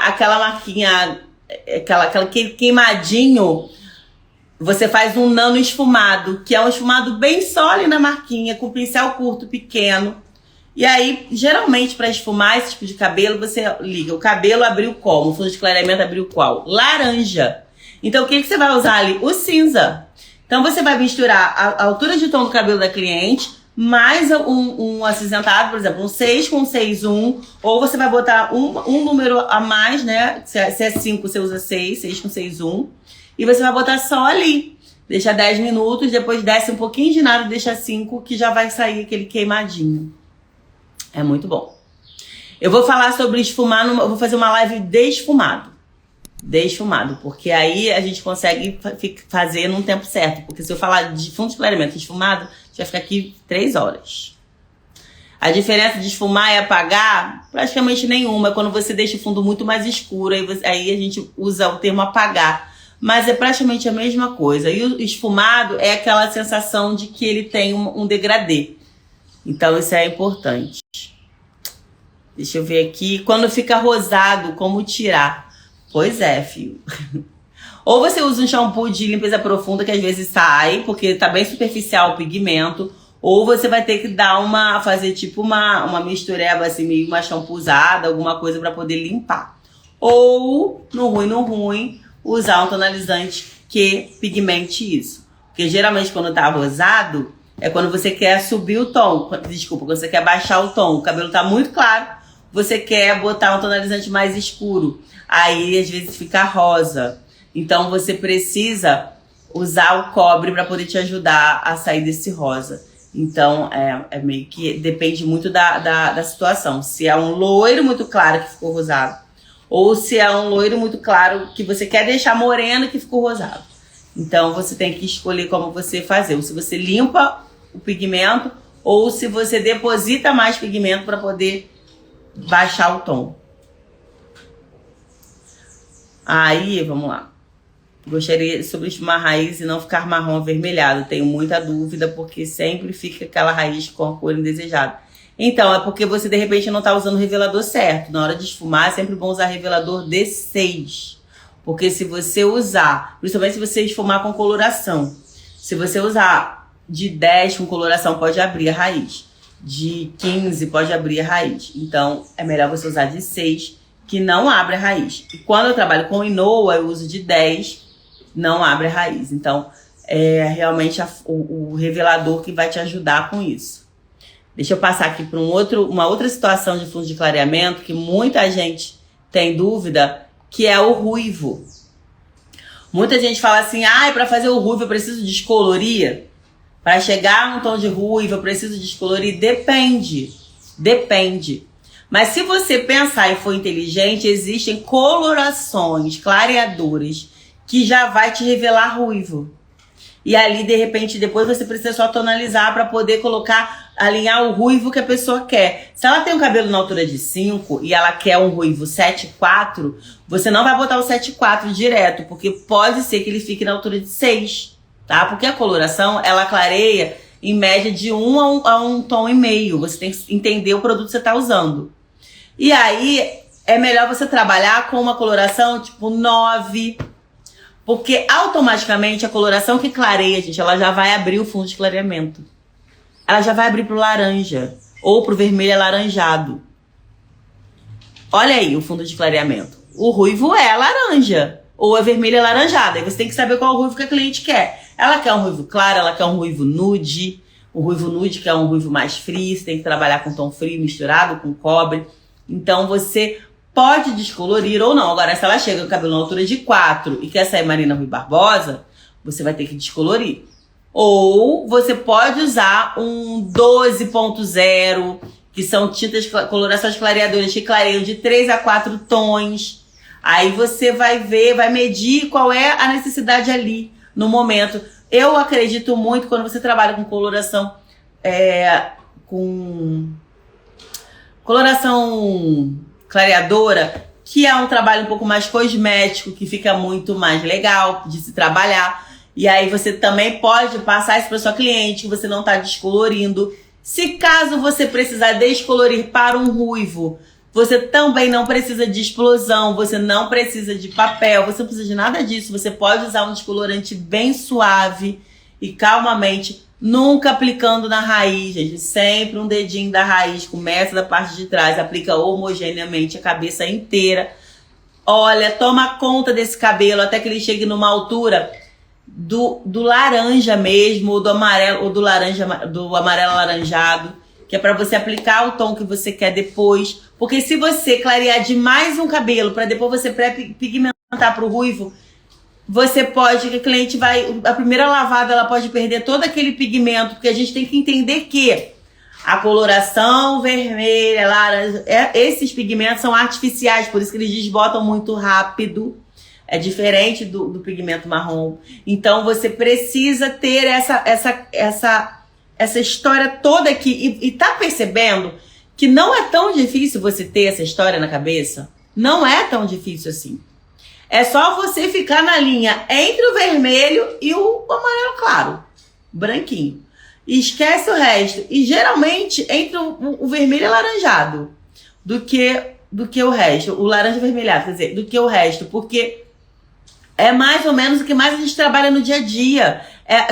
aquele queimadinho, você faz um nano esfumado, que é um esfumado bem sólido na marquinha, com pincel curto, pequeno. E aí, geralmente, para esfumar esse tipo de cabelo, você liga. O cabelo abriu como? O fundo de clareamento abriu qual? Laranja. Então, o que você vai usar ali? O cinza. Então, você vai misturar a altura de tom do cabelo da cliente, mais um acinzentado, por exemplo, um 6 com 6,1, ou você vai botar um número a mais, né? Se é 5, você usa 6 com 6,1, e você vai botar só ali. Deixa 10 minutos, depois desce um pouquinho de nada, deixa 5, que já vai sair aquele queimadinho. É muito bom. Eu vou falar sobre esfumar, eu vou fazer uma live desfumado. Desfumado, porque aí a gente consegue fazer num tempo certo. Porque se eu falar de fundo de clareamento esfumado, a gente vai ficar aqui 3 horas. A diferença de esfumar e apagar, praticamente nenhuma. É quando você deixa o fundo muito mais escuro, aí a gente usa o termo apagar. Mas é praticamente a mesma coisa. E o esfumado é aquela sensação de que ele tem um degradê. Então isso é importante. Deixa eu ver aqui. Quando fica rosado, como tirar? Pois é, filho. Ou você usa um shampoo de limpeza profunda, que às vezes sai, porque tá bem superficial o pigmento. Ou você vai ter que fazer tipo uma mistureba, assim, meio uma shampoozada, alguma coisa pra poder limpar. Ou, no ruim, usar um tonalizante que pigmente isso. Porque geralmente quando tá rosado, é quando você quer subir o tom. Desculpa, quando você quer baixar o tom. O cabelo tá muito claro, você quer botar um tonalizante mais escuro. Aí às vezes fica rosa. Então você precisa usar o cobre para poder te ajudar a sair desse rosa. Então é meio que depende muito da situação. Se é um loiro muito claro que ficou rosado, ou se é um loiro muito claro que você quer deixar moreno que ficou rosado. Então você tem que escolher como você fazer. Ou se você limpa o pigmento, ou se você deposita mais pigmento para poder baixar o tom. Aí, vamos lá. Gostaria sobre esfumar raiz e não ficar marrom avermelhado. Tenho muita dúvida porque sempre fica aquela raiz com a cor indesejada. Então, é porque você de repente não está usando o revelador certo. Na hora de esfumar é sempre bom usar revelador de 6. Porque se você usar, principalmente se você esfumar com coloração, se você usar de 10 com coloração, pode abrir a raiz. De 15 pode abrir a raiz. Então, é melhor você usar de 6, que não abre a raiz. E quando eu trabalho com Inoa, eu uso de 10, não abre a raiz. Então, é realmente o revelador que vai te ajudar com isso. Deixa eu passar aqui para uma outra situação de fundo de clareamento que muita gente tem dúvida, que é o ruivo. Muita gente fala assim, para fazer o ruivo eu preciso descolorir? Para chegar no tom de ruivo eu preciso descolorir? Depende. Mas se você pensar e for inteligente, existem colorações clareadoras que já vai te revelar ruivo. E ali, de repente, depois você precisa só tonalizar para poder alinhar o ruivo que a pessoa quer. Se ela tem um cabelo na altura de 5 e ela quer um ruivo 7,4, você não vai botar o 7,4 direto, porque pode ser que ele fique na altura de 6, tá? Porque a coloração, ela clareia em média de 1 a um tom e meio. Você tem que entender o produto que você está usando. E aí, é melhor você trabalhar com uma coloração tipo 9, porque automaticamente a coloração que clareia, gente, ela já vai abrir o fundo de clareamento. Ela já vai abrir pro laranja, ou pro vermelho alaranjado. Olha aí o fundo de clareamento. O ruivo é laranja, ou é vermelho alaranjado. Aí você tem que saber qual é o ruivo que a cliente quer. Ela quer um ruivo claro, ela quer um ruivo nude. O ruivo nude, que é um ruivo mais frio, você tem que trabalhar com tom frio misturado com cobre. Então você pode descolorir ou não. Agora, se ela chega com o cabelo na altura de 4 e quer sair Marina Rui Barbosa, você vai ter que descolorir. Ou você pode usar um 12.0, que são colorações clareadoras que clareiam de 3 a 4 tons. Aí você vai ver, vai medir qual é a necessidade ali no momento. Eu acredito muito quando você trabalha com coloração, com coloração clareadora, que é um trabalho um pouco mais cosmético, que fica muito mais legal de se trabalhar. E aí você também pode passar isso para sua cliente, que você não está descolorindo. Se caso você precisar descolorir para um ruivo, você também não precisa de explosão, você não precisa de papel, você não precisa de nada disso. Você pode usar um descolorante bem suave e calmamente, nunca aplicando na raiz, gente. Sempre um dedinho da raiz, começa da parte de trás, aplica homogeneamente a cabeça inteira. Olha, toma conta desse cabelo até que ele chegue numa altura do laranja mesmo, ou do amarelo, ou do amarelo alaranjado, que é para você aplicar o tom que você quer depois. Porque se você clarear demais um cabelo para depois você pré-pigmentar pro ruivo, você pode, que a cliente vai, a primeira lavada ela pode perder todo aquele pigmento, porque a gente tem que entender que a coloração vermelha, laranja, esses pigmentos são artificiais, por isso que eles desbotam muito rápido. É diferente do pigmento marrom. Então você precisa ter essa história toda aqui. E tá percebendo que não é tão difícil você ter essa história na cabeça? Não é tão difícil assim. É só você ficar na linha entre o vermelho e o amarelo claro, branquinho. E esquece o resto. E geralmente entre o vermelho e alaranjado do que o resto. O laranja avermelhado, quer dizer, do que o resto. Porque é mais ou menos o que mais a gente trabalha no dia a dia.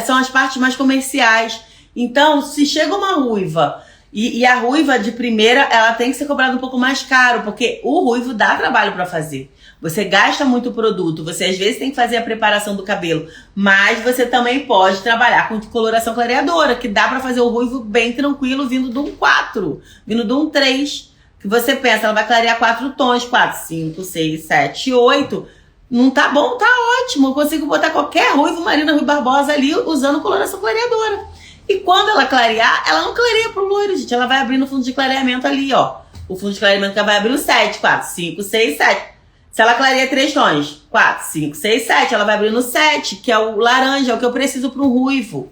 São as partes mais comerciais. Então, se chega uma ruiva e a ruiva de primeira, ela tem que ser cobrada um pouco mais caro, porque o ruivo dá trabalho para fazer. Você gasta muito produto, você às vezes tem que fazer a preparação do cabelo, mas você também pode trabalhar com coloração clareadora, que dá para fazer o ruivo bem tranquilo, vindo de um 4, vindo de um 3. Que você pensa, ela vai clarear 4 tons, 4, 5, 6, 7, 8. Não tá bom, tá ótimo. Eu consigo botar qualquer ruivo, Marina Rui Barbosa ali, usando coloração clareadora. E quando ela clarear, ela não clareia pro loiro, gente. Ela vai abrir no fundo de clareamento ali, ó. O fundo de clareamento que ela vai abrir o 7, 4, 5, 6, 7. Se ela clareia 3 tons, 4, 5, 6, 7, ela vai abrir no 7, que é o laranja, é o que eu preciso pro ruivo.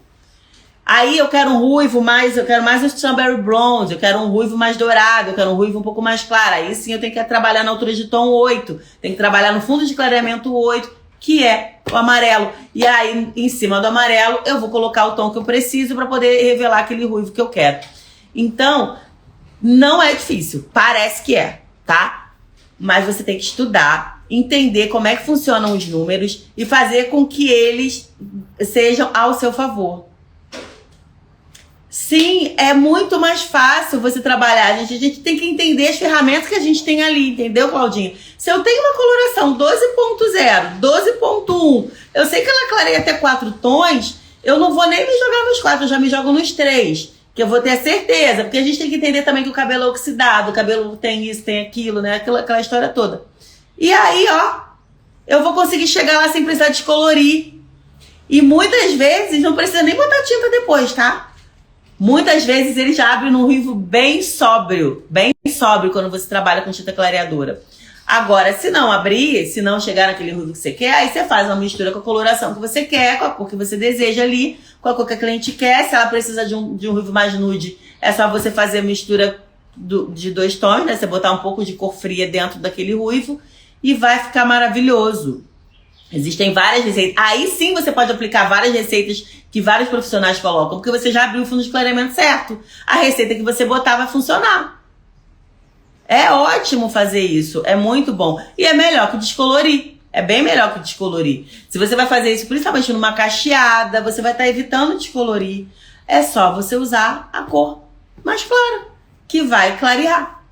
Aí eu quero um ruivo mais, eu quero mais um strawberry bronze, eu quero um ruivo mais dourado, eu quero um ruivo um pouco mais claro. Aí sim eu tenho que trabalhar na altura de tom 8, tenho que trabalhar no fundo de clareamento 8, que é o amarelo. E aí em cima do amarelo eu vou colocar o tom que eu preciso para poder revelar aquele ruivo que eu quero. Então, não é difícil, parece que é, tá? Mas você tem que estudar, entender como é que funcionam os números e fazer com que eles sejam ao seu favor. Sim, é muito mais fácil você trabalhar. A gente tem que entender as ferramentas que a gente tem ali, entendeu, Claudinha? Se eu tenho uma coloração 12.0, 12.1, eu sei que ela clareia até 4 tons, eu não vou nem me jogar nos 4, eu já me jogo nos 3. Que eu vou ter a certeza, porque a gente tem que entender também que o cabelo é oxidado, o cabelo tem isso, tem aquilo, né? Aquela história toda. E aí, ó, eu vou conseguir chegar lá sem precisar descolorir. E muitas vezes não precisa nem botar tinta depois, tá? Muitas vezes ele já abre num ruivo bem sóbrio quando você trabalha com tinta clareadora. Agora, se não abrir, se não chegar naquele ruivo que você quer, aí você faz uma mistura com a coloração que você quer, com a cor que você deseja ali, com a cor que a cliente quer. Se ela precisa de um ruivo mais nude, é só você fazer a mistura de 2 tons, né? Você botar um pouco de cor fria dentro daquele ruivo e vai ficar maravilhoso. Existem várias receitas. Aí sim você pode aplicar várias receitas que vários profissionais colocam, porque você já abriu o fundo de clareamento certo. A receita que você botar vai funcionar. É ótimo fazer isso, é muito bom. E é melhor que descolorir. É bem melhor que descolorir. Se você vai fazer isso principalmente numa cacheada, você vai estar evitando descolorir. É só você usar a cor mais clara, que vai clarear.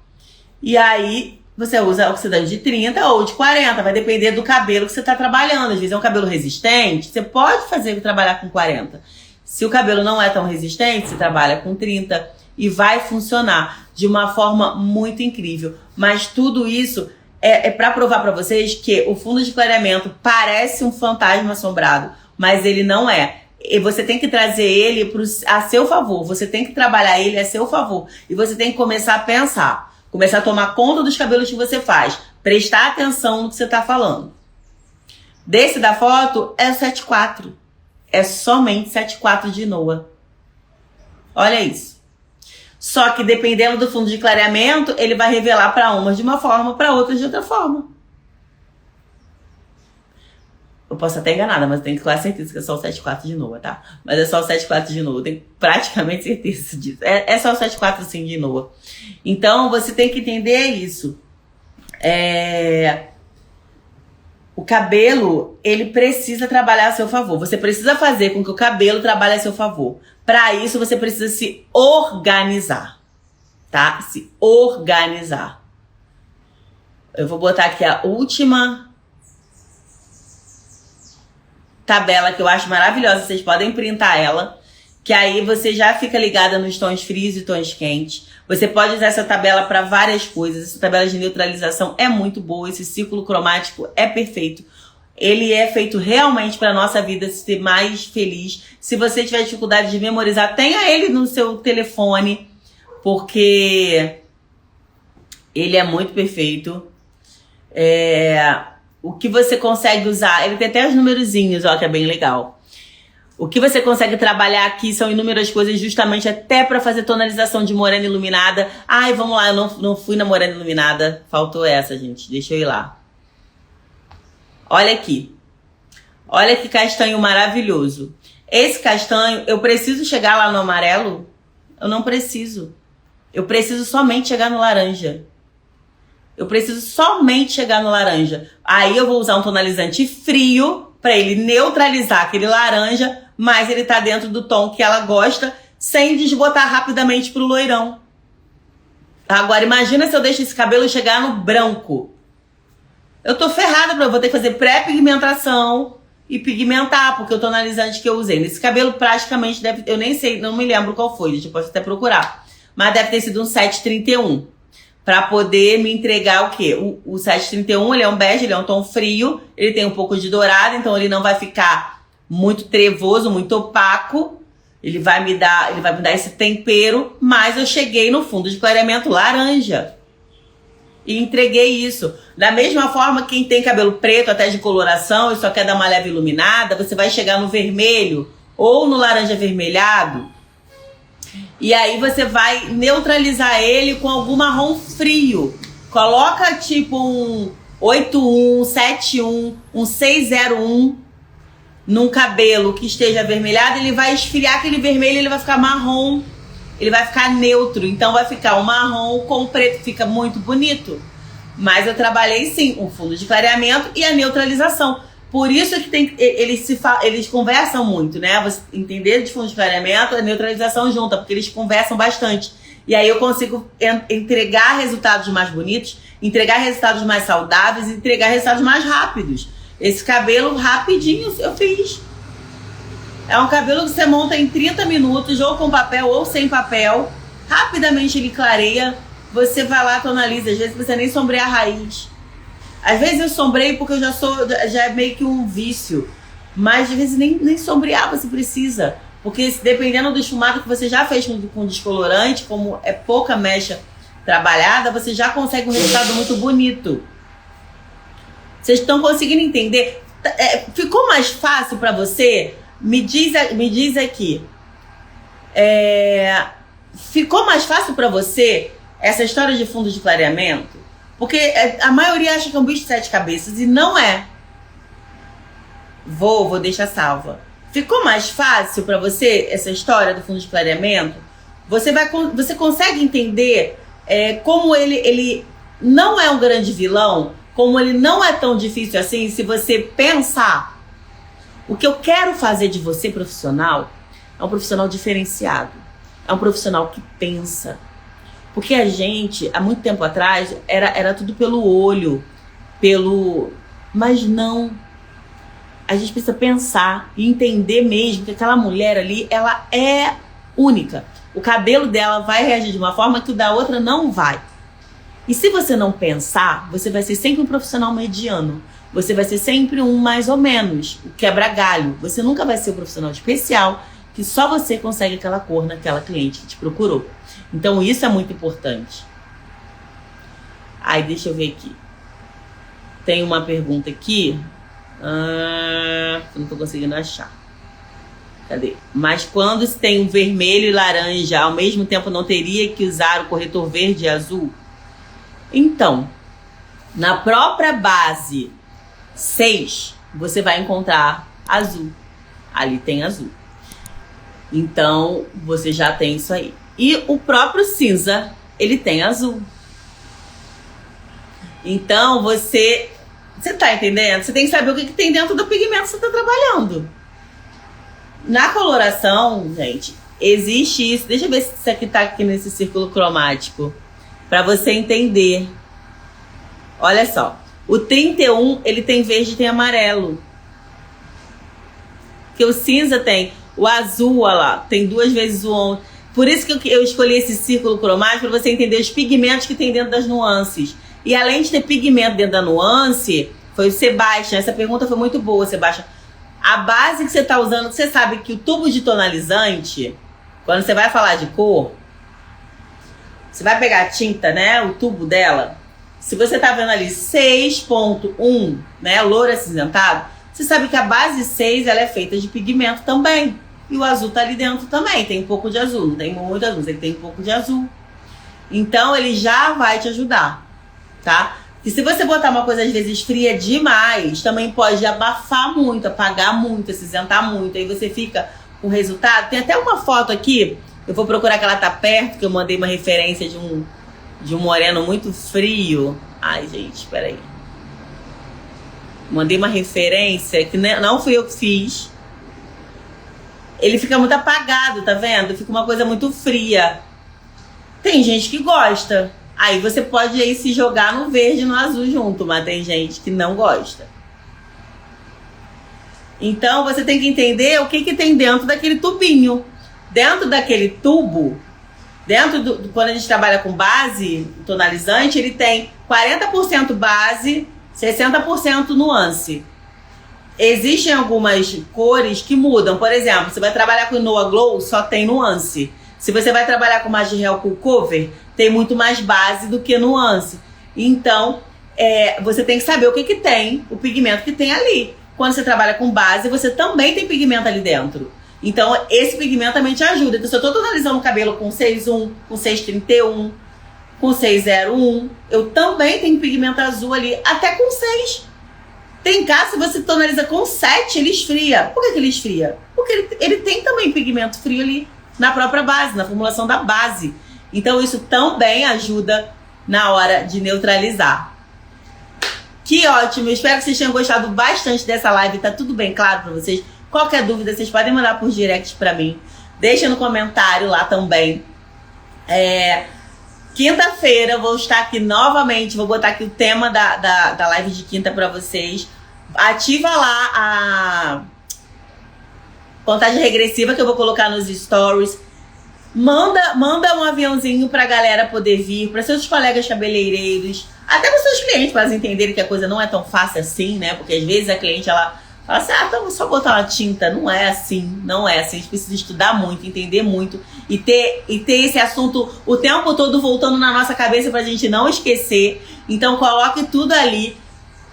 E aí você usa oxidante de 30 ou de 40, vai depender do cabelo que você está trabalhando. Às vezes é um cabelo resistente, você pode trabalhar com 40. Se o cabelo não é tão resistente, você trabalha com 30 e vai funcionar de uma forma muito incrível. Mas tudo isso é para provar para vocês que o fundo de clareamento parece um fantasma assombrado, mas ele não é. E você tem que trazer ele a seu favor, você tem que trabalhar ele a seu favor. E você tem que começar a pensar, começar a tomar conta dos cabelos que você faz, prestar atenção no que você está falando. Desse da foto é o 7.4. É somente 7.4 de Noa. Olha isso. Só que dependendo do fundo de clareamento, ele vai revelar para umas de uma forma, para outras de outra forma. Eu posso até enganada, mas eu tenho quase certeza que é só o 7.4 de Noa, tá? Mas é só o 7.4 de Noa, eu tenho praticamente certeza disso. É só o 7.4 sim de Noa. Então você tem que entender isso. O cabelo, ele precisa trabalhar a seu favor. Você precisa fazer com que o cabelo trabalhe a seu favor. Para isso, você precisa se organizar, tá? Se organizar. Eu vou botar aqui a última tabela que eu acho maravilhosa. Vocês podem printar ela, que aí você já fica ligada nos tons frios e tons quentes. Você pode usar essa tabela para várias coisas. Essa tabela de neutralização é muito boa. Esse círculo cromático é perfeito. Ele é feito realmente para a nossa vida ser mais feliz. Se você tiver dificuldade de memorizar, tenha ele no seu telefone, porque ele é muito perfeito. O que você consegue usar, ele tem até os numerozinhos, ó, que é bem legal. O que você consegue trabalhar aqui são inúmeras coisas, justamente até para fazer tonalização de morena iluminada. Ai, vamos lá, eu não fui na morena iluminada, faltou essa, gente, deixa eu ir lá. Olha aqui. Olha que castanho maravilhoso. Esse castanho, eu preciso chegar lá no amarelo? Eu não preciso. Eu preciso somente chegar no laranja. Eu preciso somente chegar no laranja. Aí eu vou usar um tonalizante frio para ele neutralizar aquele laranja, mas ele tá dentro do tom que ela gosta, sem desbotar rapidamente pro loirão. Agora imagina se eu deixo esse cabelo chegar no branco. Eu tô ferrada, eu vou ter que fazer pré-pigmentação e pigmentar, porque o tonalizante que eu usei nesse cabelo praticamente deve... Eu nem sei, não me lembro qual foi, gente, eu posso até procurar. Mas deve ter sido um 731. Pra poder me entregar o quê? O 731, ele é um bege, ele é um tom frio, ele tem um pouco de dourado, então ele não vai ficar muito trevoso, muito opaco. Ele vai me dar esse tempero, mas eu cheguei no fundo de clareamento laranja. E entreguei isso. Da mesma forma, quem tem cabelo preto, até de coloração, e só quer dar uma leve iluminada, você vai chegar no vermelho ou no laranja avermelhado. E aí você vai neutralizar ele com algum marrom frio. Coloca tipo um 81, 71, um 601 num cabelo que esteja avermelhado. Ele vai esfriar aquele vermelho, ele vai ficar marrom. Ele vai ficar neutro, então vai ficar um marrom com preto, fica muito bonito. Mas eu trabalhei sim o fundo de clareamento e a neutralização. Por isso que eles conversam muito, né? Você entender de fundo de clareamento, a neutralização junta, porque eles conversam bastante. E aí eu consigo entregar resultados mais bonitos, entregar resultados mais saudáveis, entregar resultados mais rápidos. Esse cabelo rapidinho eu fiz. É um cabelo que você monta em 30 minutos, ou com papel ou sem papel. Rapidamente ele clareia. Você vai lá, tonaliza. Às vezes você nem sombreia a raiz. Às vezes eu sombreio porque já é meio que um vício. Mas às vezes nem sombrear você precisa. Porque dependendo do esfumado que você já fez com descolorante, como é pouca mecha trabalhada, você já consegue um resultado muito bonito. Vocês estão conseguindo entender? Ficou mais fácil para você? Me diz aqui. Ficou mais fácil para você essa história de fundo de clareamento? Porque a maioria acha que é um bicho de 7 cabeças e não é. Vou deixar salva. Ficou mais fácil para você essa história do fundo de clareamento? Você consegue entender como ele não é um grande vilão? Como ele não é tão difícil assim se você pensar? O que eu quero fazer de você, profissional, é um profissional diferenciado. É um profissional que pensa. Porque a gente, há muito tempo atrás, era tudo pelo olho, mas não. A gente precisa pensar e entender mesmo que aquela mulher ali, ela é única. O cabelo dela vai reagir de uma forma que o da outra não vai. E se você não pensar, você vai ser sempre um profissional mediano. Você vai ser sempre um mais ou menos, o quebra-galho. Você nunca vai ser um profissional especial, que só você consegue aquela cor naquela cliente que te procurou. Então isso é muito importante. Aí deixa eu ver aqui. Tem uma pergunta aqui. Não tô conseguindo achar. Cadê? Mas quando se tem um vermelho e laranja, ao mesmo tempo não teria que usar o corretor verde e azul? Então, na própria base 6, você vai encontrar azul. Ali tem azul. Então, você já tem isso aí. E o próprio cinza, ele tem azul. Então, você tá entendendo? Você tem que saber o que tem dentro do pigmento que você tá trabalhando. Na coloração, gente, existe isso. Deixa eu ver se isso aqui tá aqui nesse círculo cromático. Pra você entender. Olha só, o 31, ele tem verde e tem amarelo. Porque o cinza tem o azul, olha lá, tem 2 vezes o 11. Por isso que eu escolhi esse círculo cromático, para você entender os pigmentos que tem dentro das nuances. E além de ter pigmento dentro da nuance, foi o Sebastião. Essa pergunta foi muito boa, Sebastião. A base que você está usando, você sabe que o tubo de tonalizante, quando você vai falar de cor, você vai pegar a tinta, né? O tubo dela. Se você tá vendo ali 6.1, né? Louro acinzentado, você sabe que a base 6 ela é feita de pigmento também. E o azul tá ali dentro também. Tem um pouco de azul. Não tem muito azul, mas tem um pouco de azul. Então ele já vai te ajudar, tá? E se você botar uma coisa às vezes fria demais, também pode abafar muito, apagar muito, acinzentar muito. Aí você fica com o resultado. Tem até uma foto aqui. Eu vou procurar que ela tá perto, que eu mandei uma referência de um moreno muito frio. Ai, gente, peraí. Mandei uma referência que não fui eu que fiz. Ele fica muito apagado, tá vendo? Fica uma coisa muito fria. Tem gente que gosta. Aí você pode aí se jogar no verde e no azul junto, mas tem gente que não gosta. Então você tem que entender o que tem dentro daquele tubinho. Dentro daquele tubo, quando a gente trabalha com base, tonalizante, ele tem 40% base, 60% nuance. Existem algumas cores que mudam. Por exemplo, você vai trabalhar com Noa Glow, só tem nuance. Se você vai trabalhar com Magirel Cool Cover, tem muito mais base do que nuance. Então, você tem que saber o que tem, o pigmento que tem ali. Quando você trabalha com base, você também tem pigmento ali dentro. Então, esse pigmento também te ajuda. Então, se eu tô tonalizando o cabelo com 6.1, com 6.31, com 6.01, eu também tenho pigmento azul ali, até com 6. Tem caso, se você tonaliza com 7, ele esfria. Por que ele esfria? Porque ele tem também pigmento frio ali na própria base, na formulação da base. Então, isso também ajuda na hora de neutralizar. Que ótimo! Eu espero que vocês tenham gostado bastante dessa live. Tá tudo bem claro pra vocês? Qualquer dúvida, vocês podem mandar por direct pra mim. Deixa no comentário lá também. Quinta-feira eu vou estar aqui novamente. Vou botar aqui o tema da live de quinta pra vocês. Ativa lá a contagem regressiva que eu vou colocar nos stories. Manda um aviãozinho pra galera poder vir, para seus colegas cabeleireiros, até para seus clientes, para eles entenderem que a coisa não é tão fácil assim, né? Porque às vezes a cliente ela fala assim, então vou só botar uma tinta. Não é assim, não é assim. A gente precisa estudar muito, entender muito e ter esse assunto o tempo todo voltando na nossa cabeça pra gente não esquecer. Então coloque tudo ali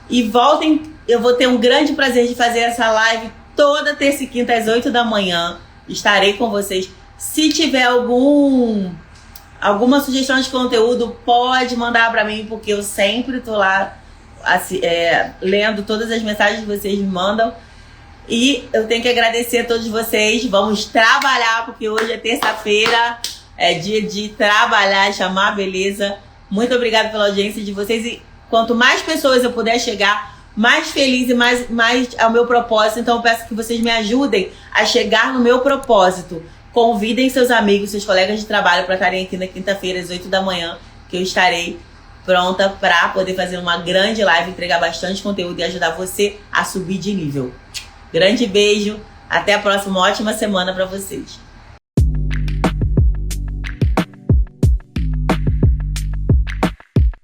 e voltem. Eu vou ter um grande prazer de fazer essa live toda terça e quinta às 8 da manhã. Estarei com vocês. Se tiver alguma sugestão de conteúdo, pode mandar pra mim, porque eu sempre tô lá lendo todas as mensagens que vocês me mandam. E eu tenho que agradecer a todos vocês. Vamos trabalhar, porque hoje é terça-feira, é dia de trabalhar, chamar beleza. Muito obrigada pela audiência de vocês. E quanto mais pessoas eu puder chegar, mais feliz e mais ao meu propósito. Então eu peço que vocês me ajudem a chegar no meu propósito. Convidem seus amigos, seus colegas de trabalho para estarem aqui na quinta-feira às 8 da manhã, que eu estarei pronta para poder fazer uma grande live, entregar bastante conteúdo e ajudar você a subir de nível. Grande beijo, até a próxima, ótima semana para vocês.